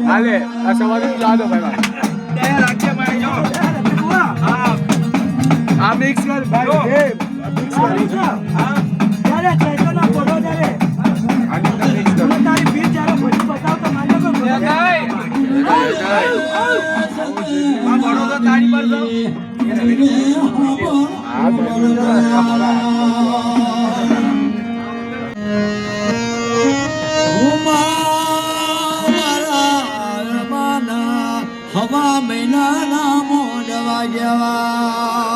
હાલે આ સવારે જા દો ભાઈ તે રાખે મારી જો હા આ મિક્સ કર ભાઈ એ મિક્સ કર હા અરે ચેતો ના બોલો જરે આની તો મિક્સ કર તારી બીજ જરા બધું બતાવ તો માનો કો ભાઈ આ બડો તો તારી પર દો હવા મહિનાના મોડવા જેવા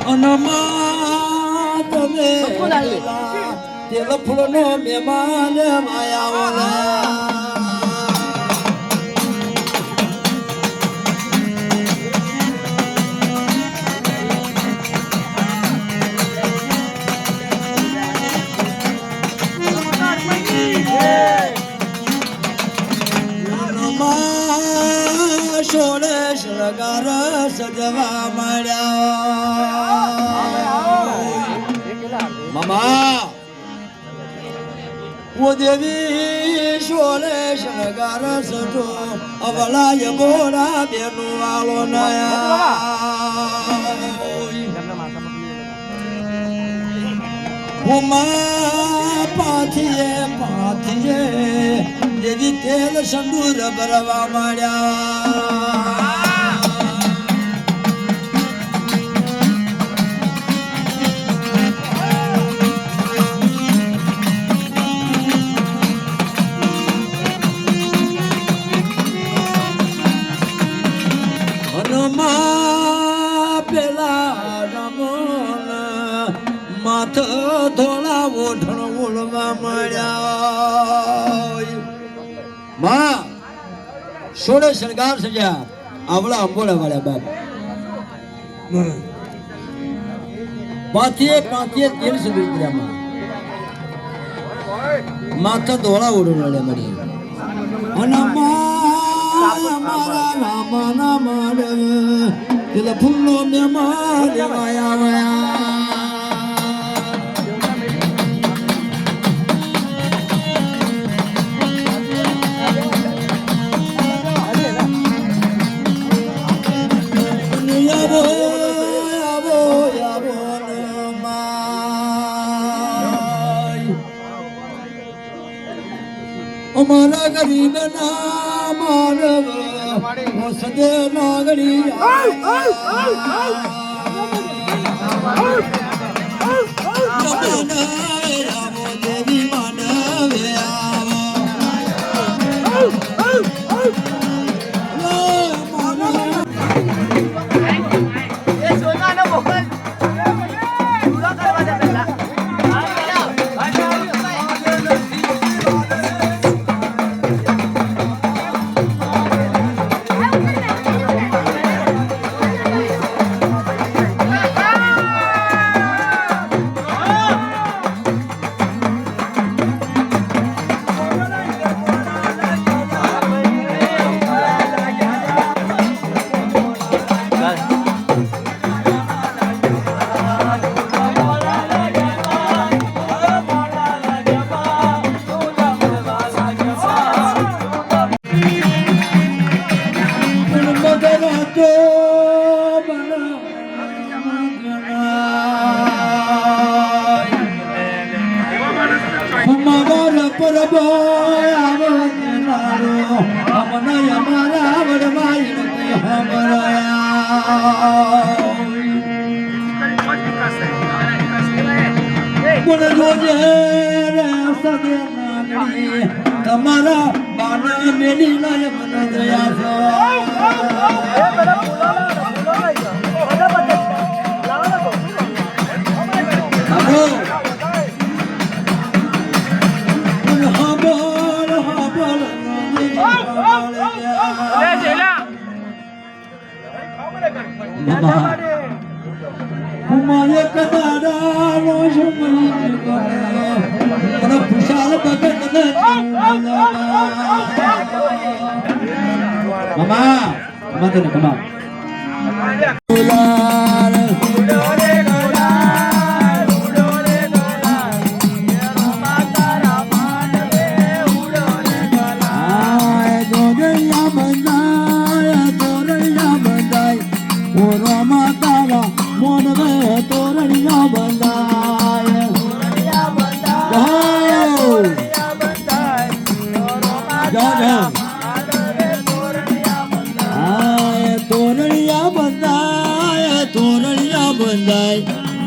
અનમાત તેલ ફૂલનો મહેમાન માયાવાલા સોળે શણગાર સજવા મળ્યા મામા ઓ દેવી સોળે શણગાર સજો અવળાય બોરા બેનું વાળો નયા ઉમા પાથીએ દેવી તેલ સંદૂર ભરવા મળ્યા હનુમા પેલા રમણ માથ થોડા ઓઢણ ઓળવા મળ્યા માં સોળે શણગાર સજ્યા આવડા અંબોળા વાળા બાપ પાથીએ તેલ સુધી ઉતર્યા માથા ધોળા ઓઢણ મળી અને મારા રામના માડવ તેલ ફૂલનો મહેમાન દેવાયા અમારા ગરીબ ના માનવ સદે નાગરી દેવી માનવે તમારા બાના મેલી લાય મને દયા મારે કદાડાનો સમય મને ખુશાલ ભગત મામા મતને કમા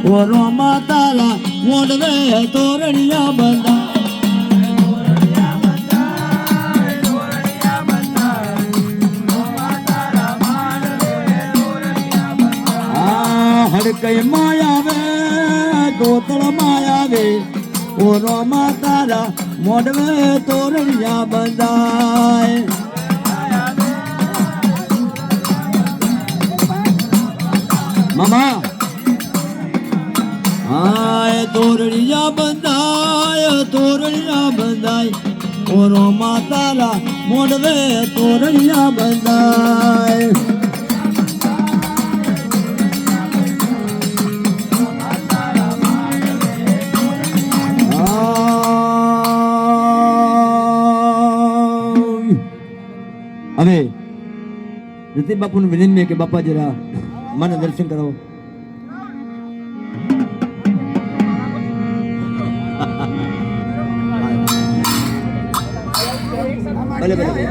ઓરોમાં તારા મોડવે તોરણિયા બંધા હડકઈ માયાવે ગોતળ માયાવે ઓરોમાં તારા મોડવે તોરણિયા બંધાય મામા હાય તોરણિયા બંધાય ઓરોમાં તારા મોડવે તોરણિયા બંધાય હવે રતિબ બાપુને વિનંતી કે બાપા જરા મને દર્શન કરો ભલે ભલે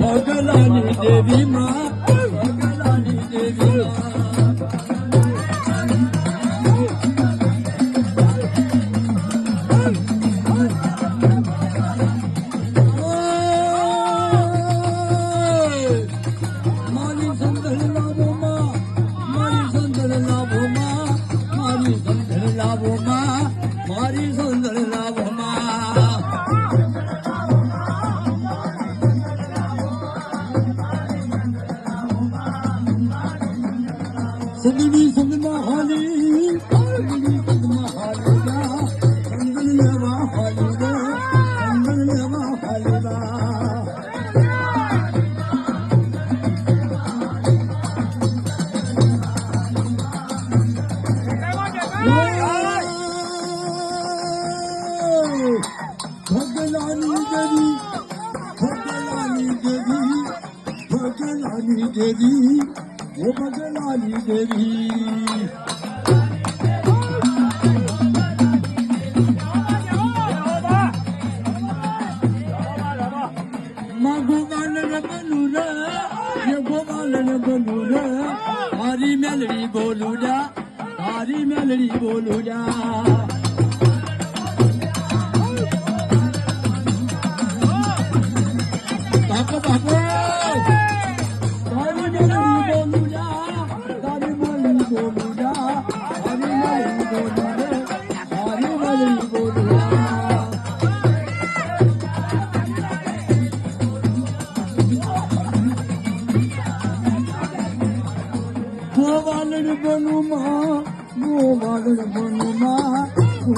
ભગલાની દેવી માં ભગલાની દેવી મારી સંદર લાવો માં મારી સંદર લાવો માં મારી સંદર લાવો માં મારી સંદર લાવો માં સગડી સંગમાં હાલી સગડી સંગમાં હાલી રા સંગલ લેવા હાલી રા સંગલ લેવા હાલી રા ભગલાની દેવી ભગલાની દેવી ભગલાની દેવી ઓ ભગલાની દેવી માં ગોપાલ ને બનુ રે ये गोपाल ने बनु रे हरी मेलड़ी बोलू जा हरी मेलड़ी बोलू जा बापो बापो हरी मेलड़ी बोलू जा हरी मेलड़ी बोलू जा हरी मेलड़ी बोलू रे हरी मेलड़ी बोलू जा गोवालन बनु माँ गोवालन बनु माँ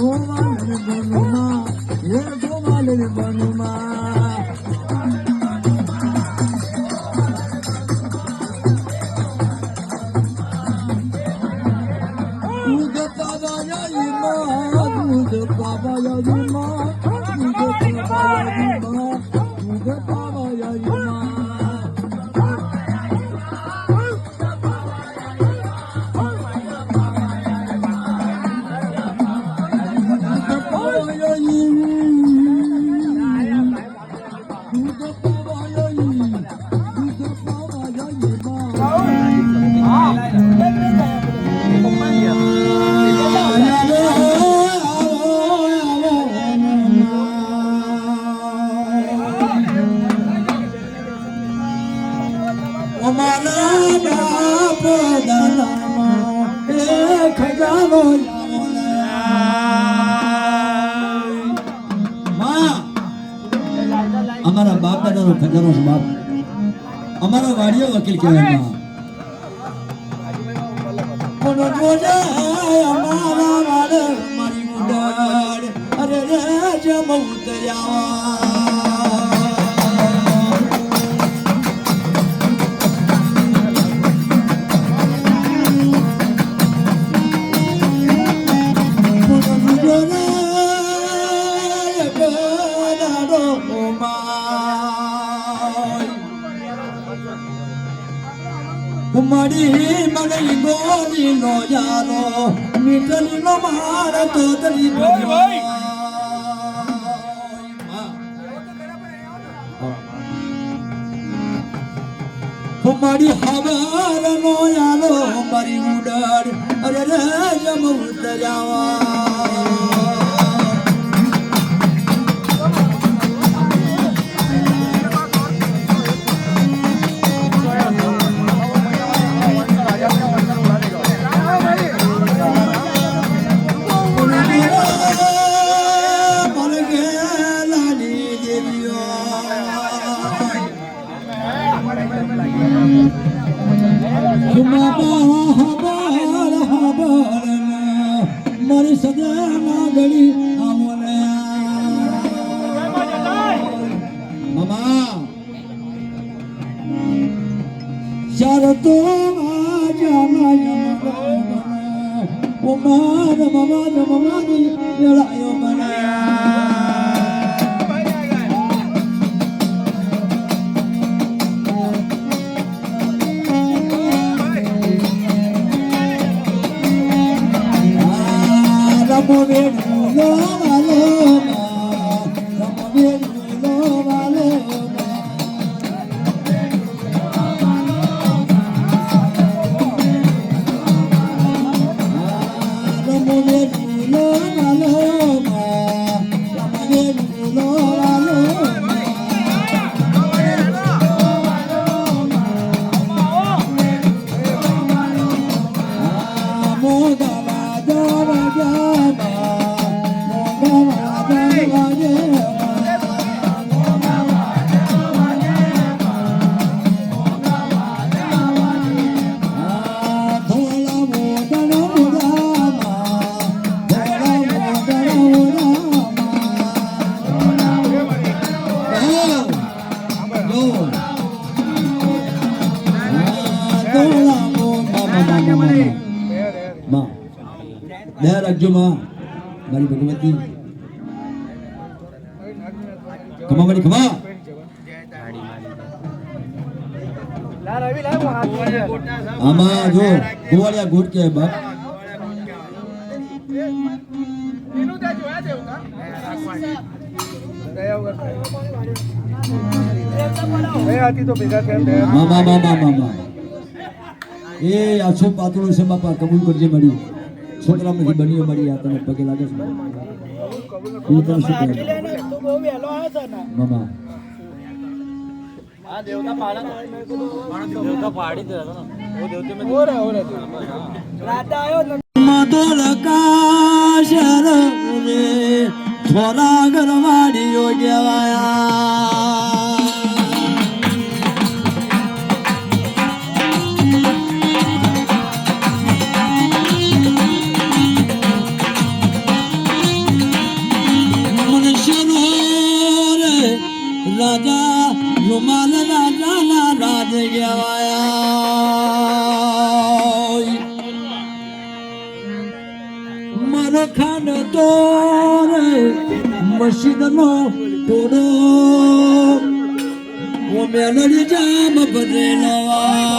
गोवालन बनु माँ ये गोवालन बनु माँ दूध पावा याई माँ दूध पावा याई माँ दूध पावा याई माँ दूध पावा याई माँ અમારા બાપ દાદાનો ખજાનો છે બાપ. અમારા વાડીઓ વકીલ કહેવાય માં. કોનો જોજે અમારા વાડ મારી ઉડાડ અરે રે જમ ઉતર્યા કુમારી મને ગોરી નો યારો મીઠલી નો માર તો તરી ભાઈ કુમારી હવાર નો યારો મારી ઉડાડ અરે રે જમ ઉતર્યા મારી સદા ના ગળી આવને મામા શરતો ઓ માર મામા ની લડાયો મને રાખજો માં મારી ભગવતી ખમા મારી ખમા આમાં જો ગોવાળિયા ગોટ કે બાપ મામા એ આછો પાતળો છે બાપા કબૂલ કરજે મળી છોકરા માંથી બનીઓ મળી આ તને પગે લાગે છે હું તને શું કહું મામા આ દેવતા પાડી દે ઓ દેવતે મે ઓરે રાતા આયો મધુર કાશર રે થોરા ઘરવાડીઓ કહેવાયા રાજા રૂમાલ રાજા ના રાજ કહેવાયા મારો ખાન તો મસ્જિદ નો ટોડો ઓ મેલડી જામ બદલવા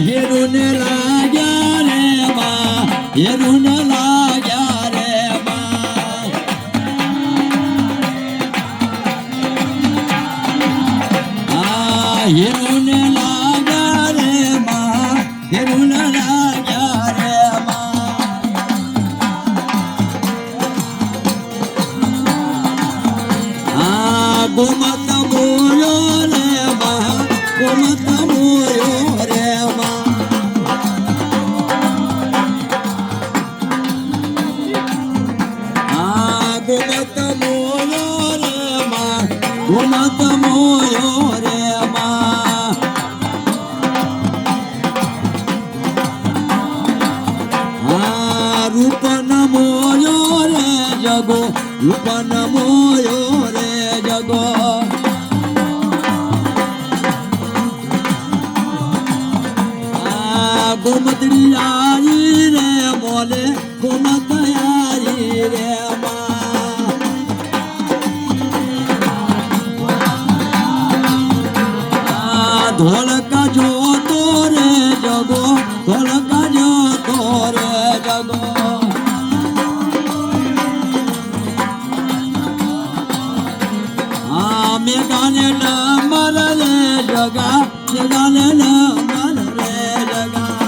હેરુને લાગ્યા રે બા હેરુને લાગ્યા રે બા હેરુને લાગ્યા રે બા હેરુને લાગ્યા રે બા ગોમત બોલ્યો રે બા ગોમત બોલ્યો રે બા રૂપન મોયો રે જગો રૂપન મોયો રે જગો ગોમતડી આવી રે બોલે ગોમત આવી રે ધોળકા જોતો રે જગો ધોળકા જોતો રે જગો મેઘાને નમર રે જગા મેઘાને નમર રે જગા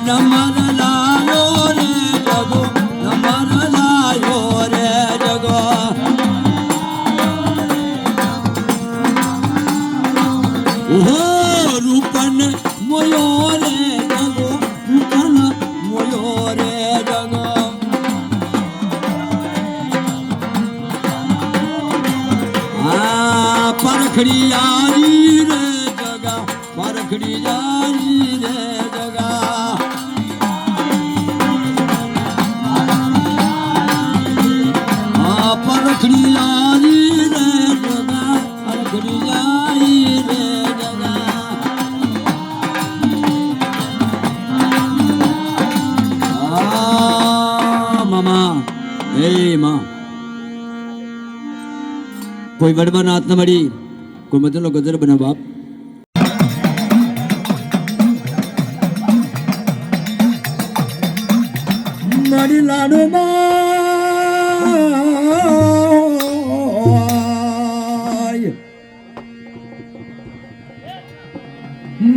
નમર લાયો રે જગો નમર લાયો રે જગો ઓહો રૂપન મોયો રે જગો રૂપન મોયો રે જગો પરખડી આવી રે જગા પરખડી આવી રે જગા પરખડી આવી રે જગા પરખડી આવી રે જગા મામા હે માં કોઈ વડવાના હાથ ન મળી કોઈ મતલબ ગજર બના બાપ મારી લાડો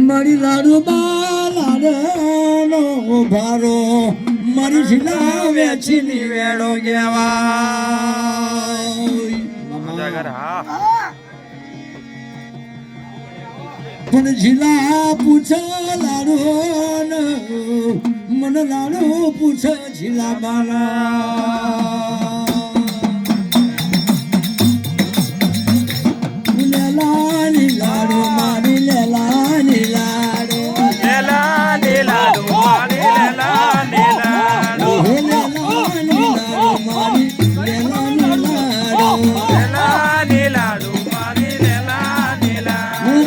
મારી લાડો લાડો ભારો મારી શિલા વેચીની વેળો ગેવા પણ જિલ્લા પૂછે લાડો મને લાડો પૂછે જિલ્લા બાલા લેલાની લાડો મારી લેલાની લાડો લેલાની લાડો મારી લેલાની લાડો લેલાની લાડો મારી લેલાની લાડો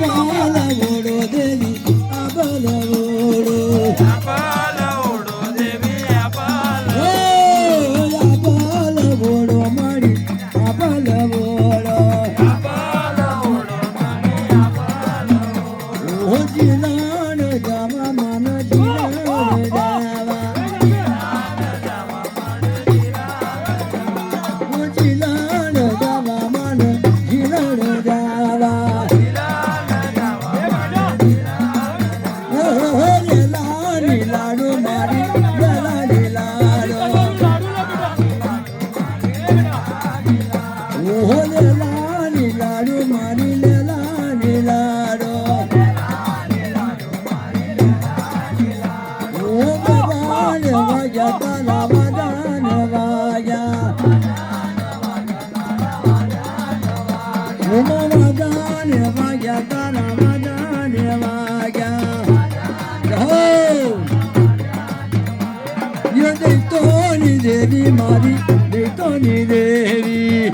લેલાની લાડો મારી લેલાની લાડો દેવી મારી દેતોની દેવી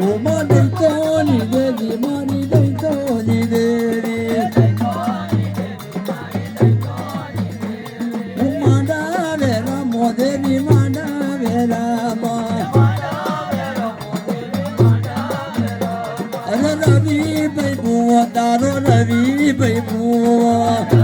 ઓમાં દેતોની દેવી મારી દેતોની દેવી માડા વેરા મોદેવી માડા વેરા અરે રવિ ભાઈ બુવા તારો રવિ ભાઈ બુવા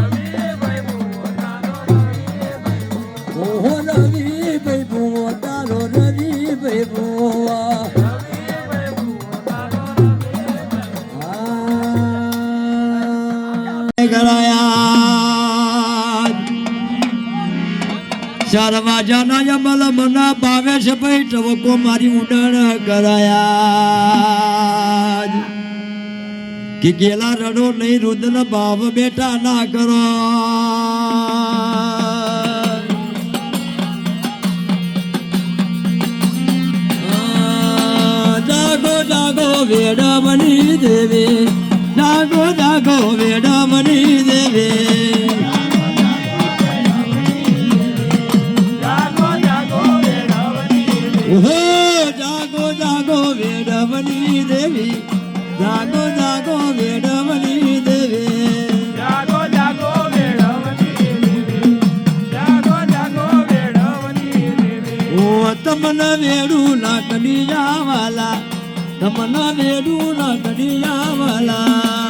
ચારવા જાના યમલ મના ભાવે છે ભાઈ ટવકો મારી ઉડાણ કરાયા કે ગેલા રડો નહીં રુદન ભાવ બેટા ના કરો જાગો વેડમની દેવી જાગો જાગો વેડમની દેવી ઓહો જાગો જાગો વેડમની દેવી જાગો જાગો વેડમની દેવી જાગો જાગો વેડમની દેવી જાગો જાગો વેડમની દેવી ઓ તમને વેડું ના કડી જાવાલા તમને વેડું ના કડી જાવાલા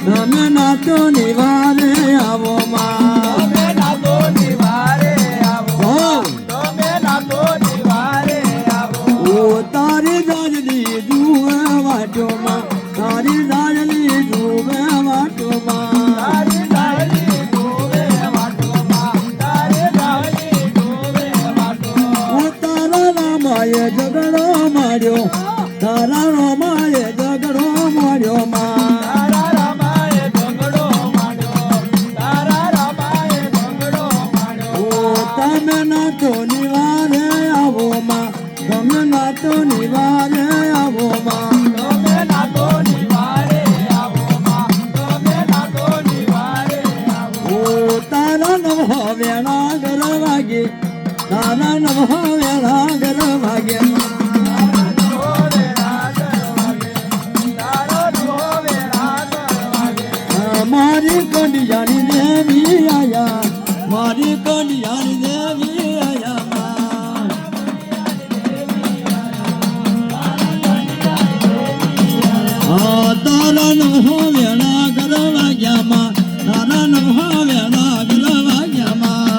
તમે નાતો નિવારે આવો માં તમે નાતો નિવારે આવો તમે નાતો નિવારે આવો ઓ તારી દાજલી જુએ વાટો માં તારી દાજલી જુએ વાટો માં તારી દાજલી જુએ વાટો માં તારી દાજલી જુએ વાટો ઓ તારા રામાએ ઝઘડો માર્યો તારા રામાએ ઝઘડો માર્યો માં તમે નાતો નિવારે આવો માં તમે નાતો નિવારે આવો માં તમે નાતો નિવારે આવો માં તમે નાતો નિવારે આવો ઓ તારા નવ વેણા ગર વાગે તારા નવ વેણા ગર વાગે મારી કંડિયાની દેવી આયા મારી કંડિયાની દેવી આયા તારા નવ વેણા ગર વાગ્યામાં તારા નવ વેણા ગર વાગ્યામાં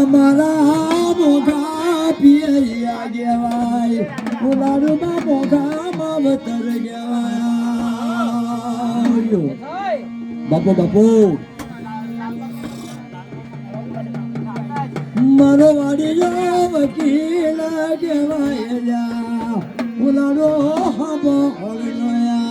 મારા મોઘા પિયરિયા ગેવાય ઉલાડુમાં મોઘા માવતર ગેવાય બાપુ બાપુ મારો વાડીયો વકીલ ગેવાય ઉલાડો હબો હળનોયા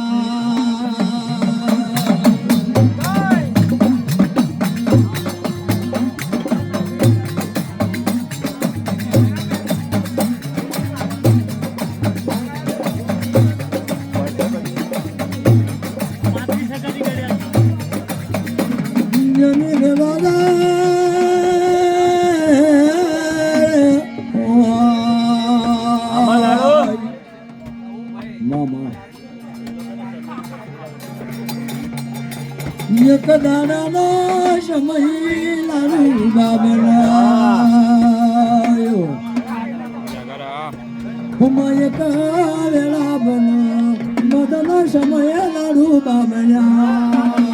એક દાડાનો સમય લાડુ બાબરાયો એક વેળા બન મદનો સમય લાડુ બાબરા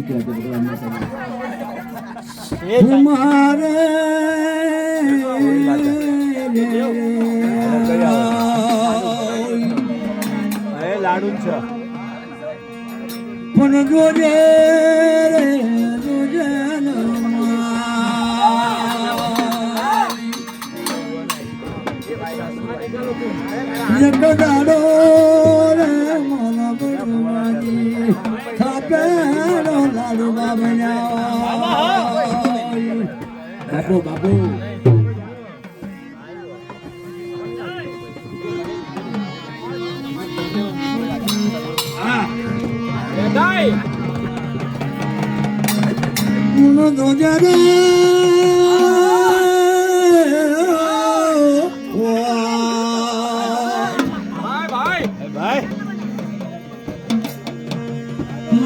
દીકરા છે ભગવાન મારે લાડુ છે પણ જોજે એક દાડો રે મોનો બરવાજી થાપેલો લાડુ બાબન્યા બાપુ બાપુ ઉનો દોજા રે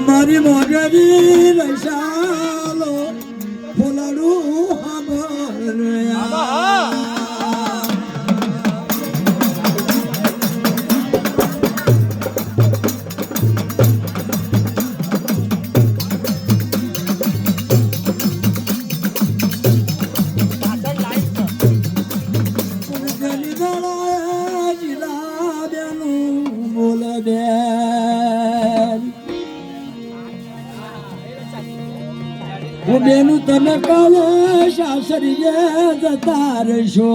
મારી મોજરી રસાલો ફોલાડું હાબરયા બેનું તમે કાલે સાસરીએ જતા રહેશો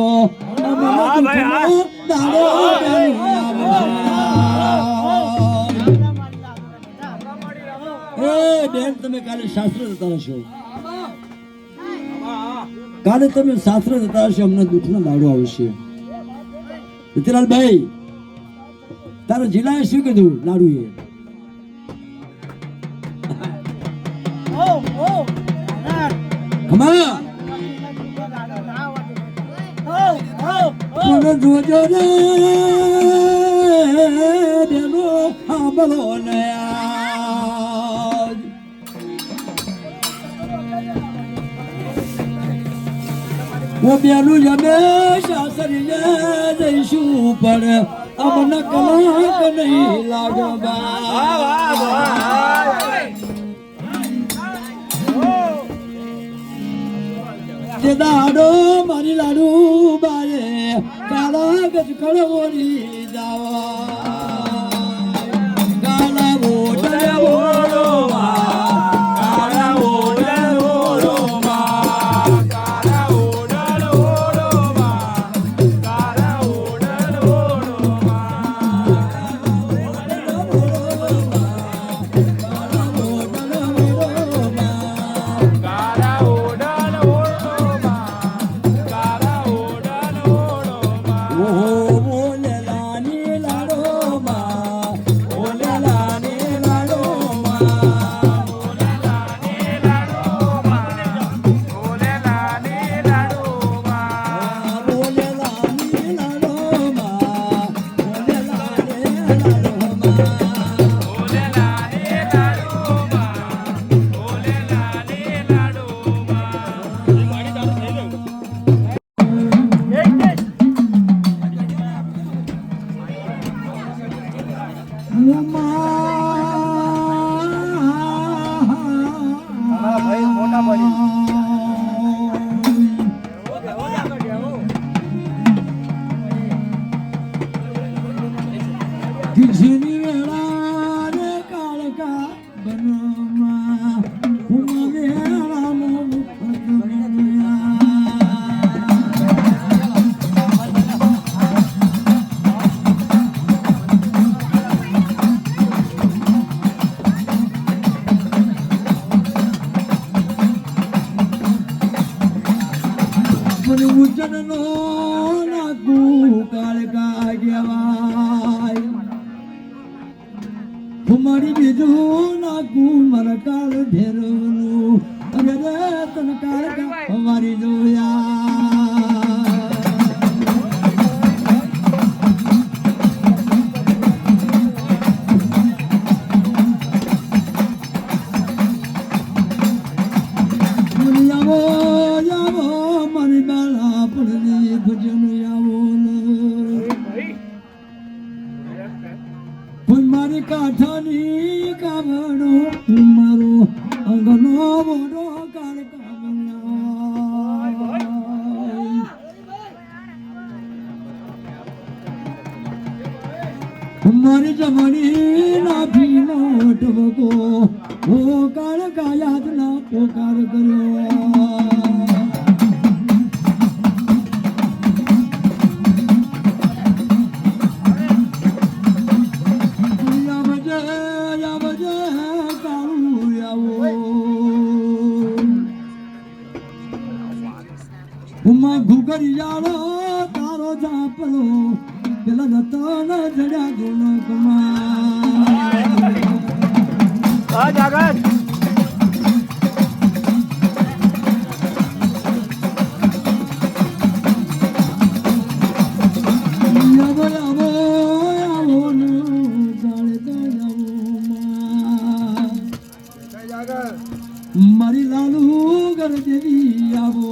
બેન તમે કાલે શાસ્ત્ર જતા રહેશો કાલે તમે શાસ્ત્ર જતા રહેશો અમને દુઃખનો દાડો આવશે રતિલાલભાઈ તારો જિલ્લાએ શું કીધું લાડુ એ જોજો રે બેનો સાંભળો ને હું બેનું જમે સાસરીને જઈશું પડે અમને કલાક નહીં લાગો દાડો મારી લાડુ બારે કાળા ગજ કળવોરી જાવા કાળા ઓડે ઓડો કાળા ઓડે ઓડો કાળા ઓડે ઓડો કાળા ઓડે ઓડો મારી બીજું નાખું મારા કાળ ભેરવનું અરે તન કાળ મારી જોયા મારી બાળા પડની ભજન આવો મારી કાંઠાની કામણો મારો અંગનો મોઢો કાળકામિયા મારી જમણી નાભીનો ટબકો ઓ કાળકાયાત ના પોકાર કર્યો ઘુગરિયાળો તારો ઝાપલો પેલા રતન જડ્યા જૂનો કમા જાગર મારી લાલુ ઘર દેવી આવો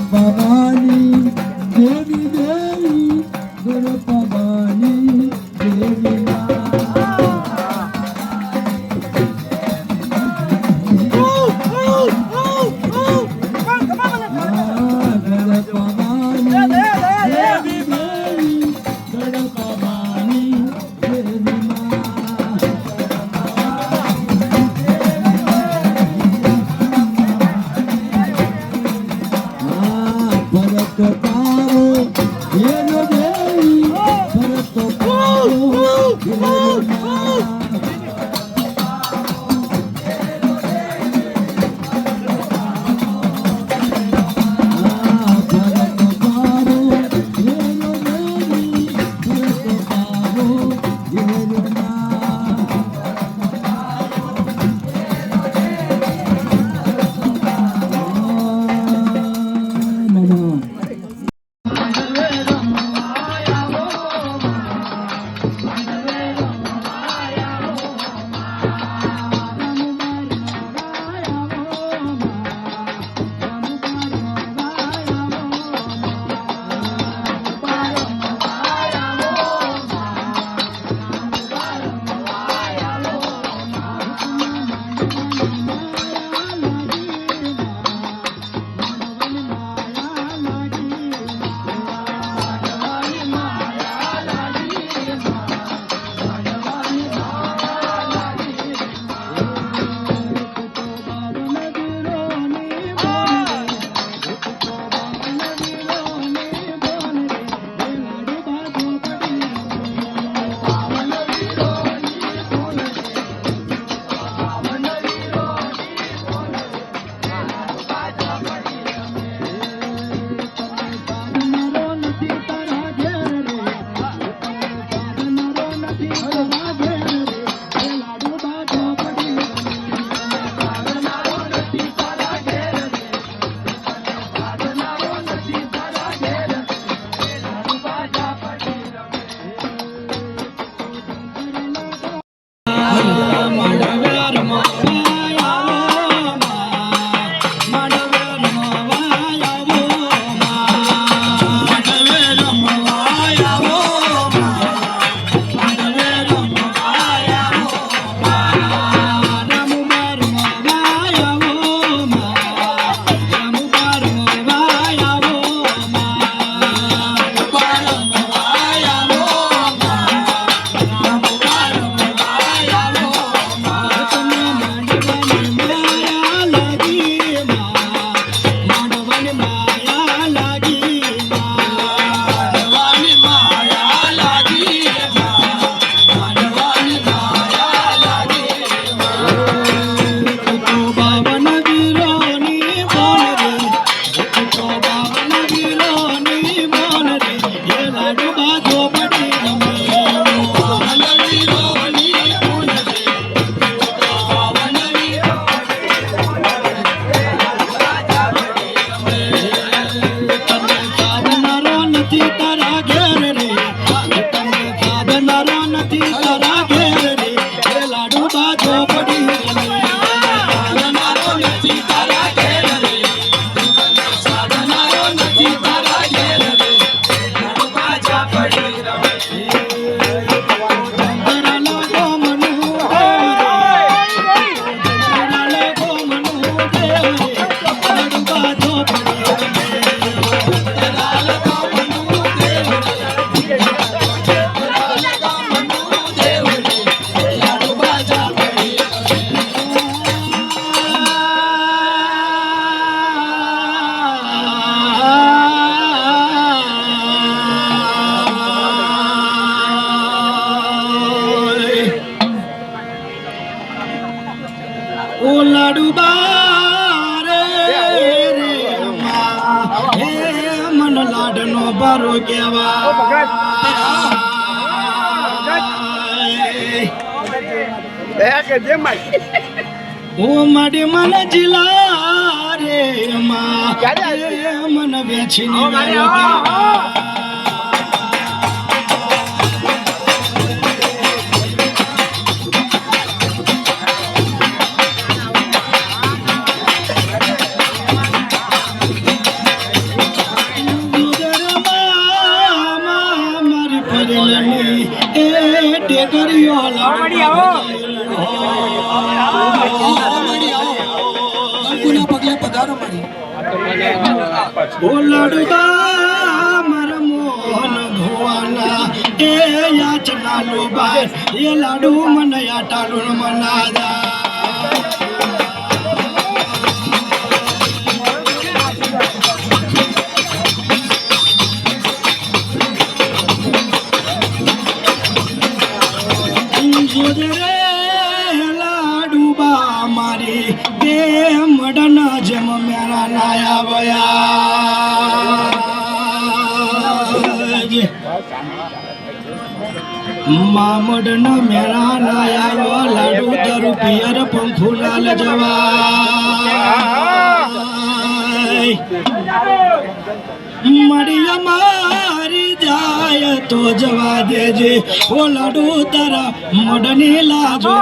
ભવાની ઝોપડી સાધનારો નથી તારા ઘેર રે સાધનારો નથી તારા ઘેર રે લાડુબા ઝાપડી રમે ધરાલો ગોમનું ધરાલો ગોમનું દેવ રે લાડુબા ઝોપડી રમે ધરાલો ગોમનું દેવ રે ઓ લાડુબા રે હે મન લાડનો બારો કેવા ઓ માડી મન જિલ્લા રે મન વેચીની વારો લાડુબા મારા મોહન ભુવાના એ યાચના લોબા એ લાડુ મને યાટાડું મનાદા લાડુબા મારી તે મડના જમ મેરા નાયા વયા મામડ ન મેરા નાયા લાડુ દરુ પિયર પંખુ લાલ જવા મડિયા મારી જાય તો જવા દેજે ઓ લાડુ તારા મડની લાજો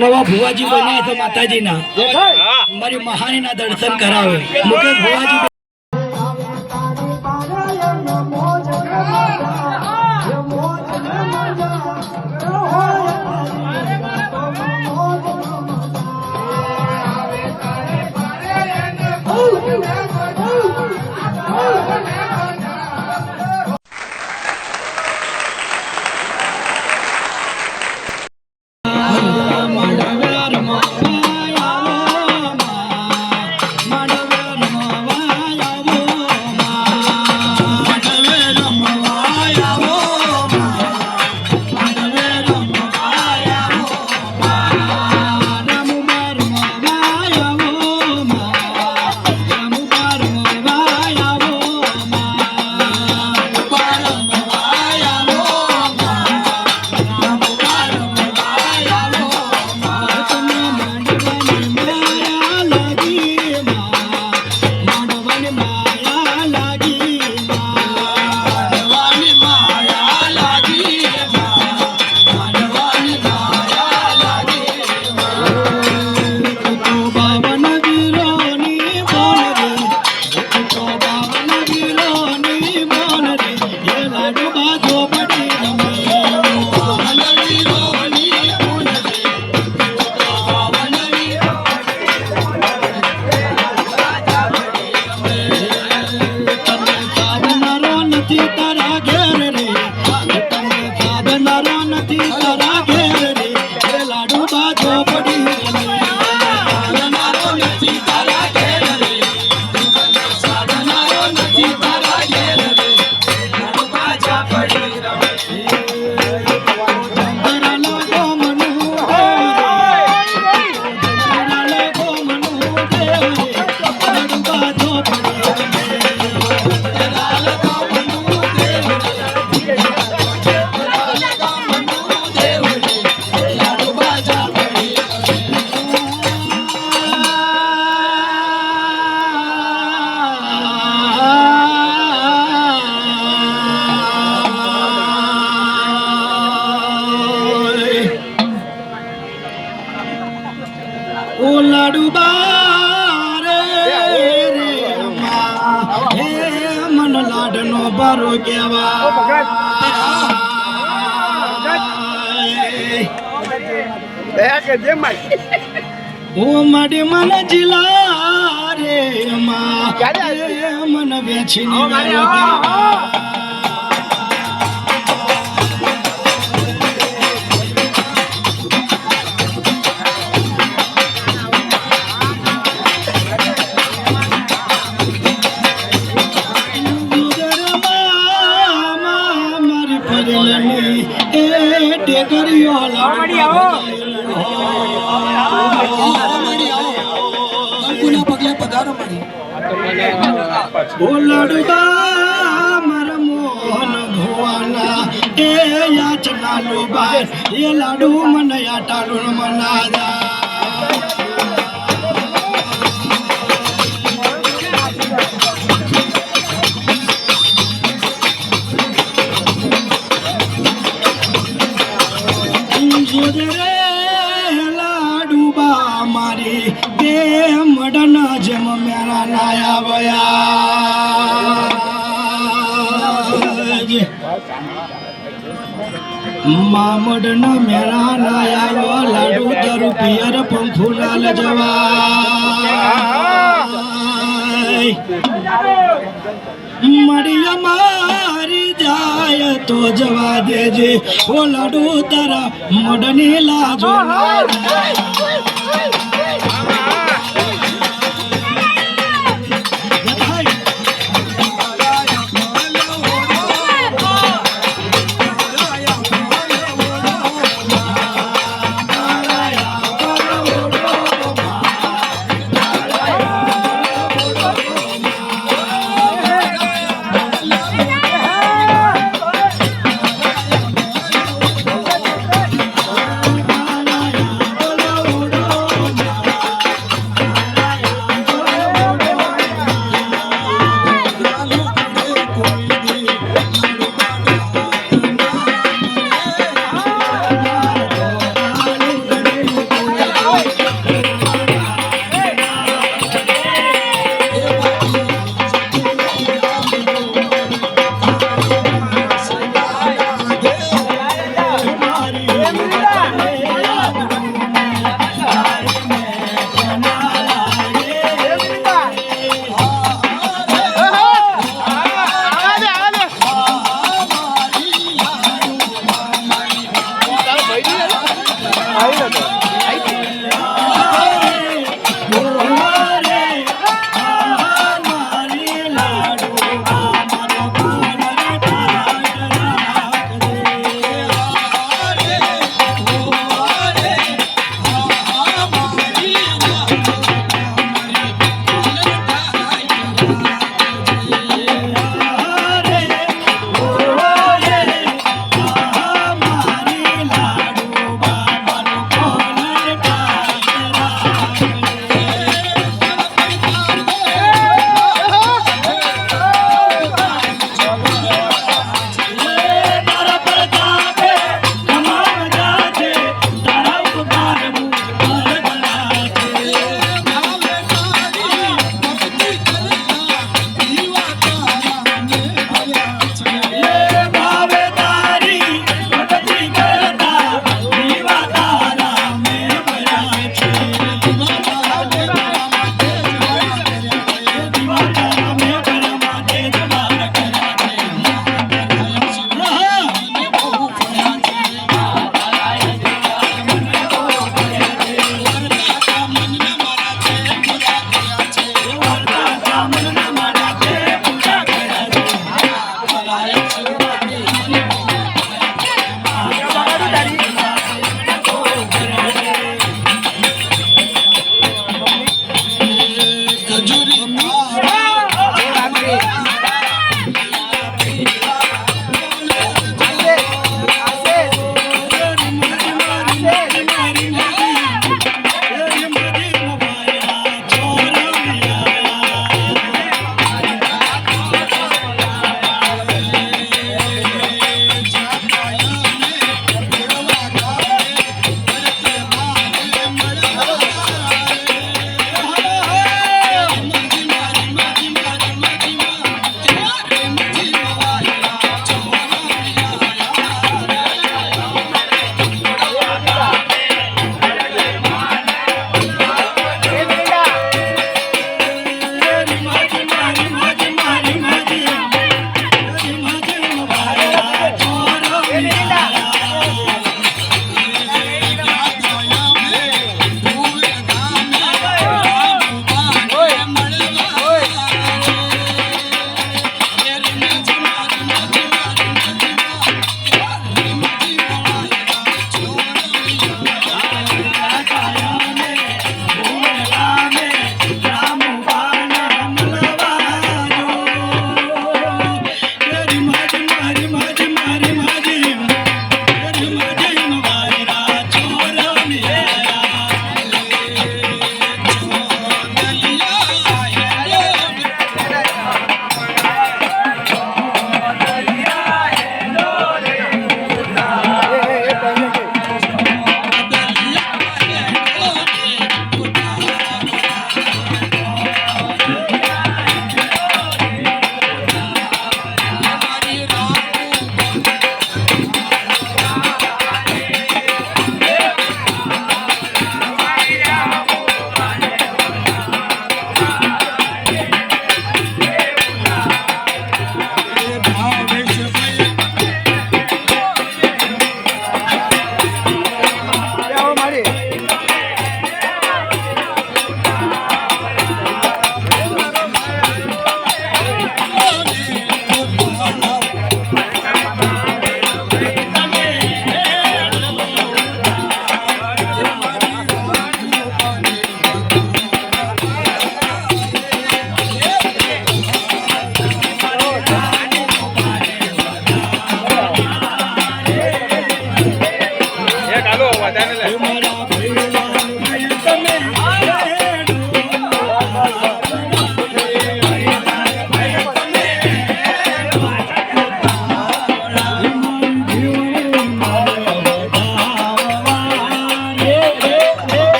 નવા ભુવાજી બન્યા તો માતાજીના મારી મહાનીના દર્શન કરાવે મુકે ભુવાજી બારો કેવા ઓ માડી મન જિલા રે મન વેચીની લડુબા મારા મોહન ભુવાના એ યાચના લો બાર એ લાડુ મને યાટાડું મનાદા લાડુબા મારી બે મડના જેમ મેરા નાયા વયા મામડના મેરા નાયા લાડુ દરુ પિયર પંખુલાલ જવા મરિયા મારી જાય તો જવા દેજે ઓ લાડુ તારા મડની લાજો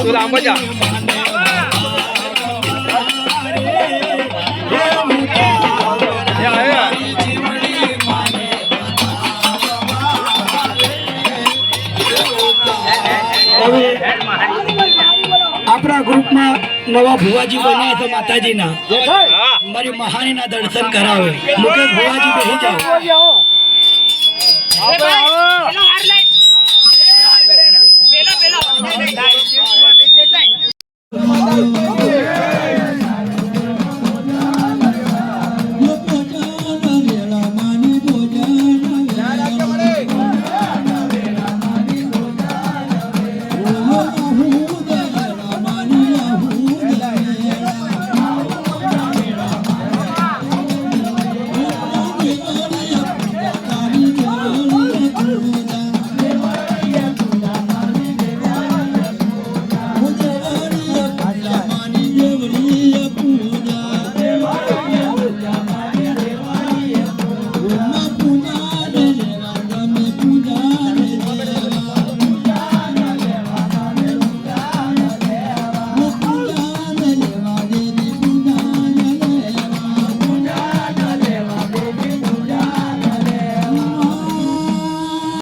તું આમ જા આપણા ગ્રુપમાં નવા ભુવાજી બન્યા છે માતાજીના મારી મહાનીના દર્શન કરાવે મુકેશ ભુવાજી બેસી જાઓ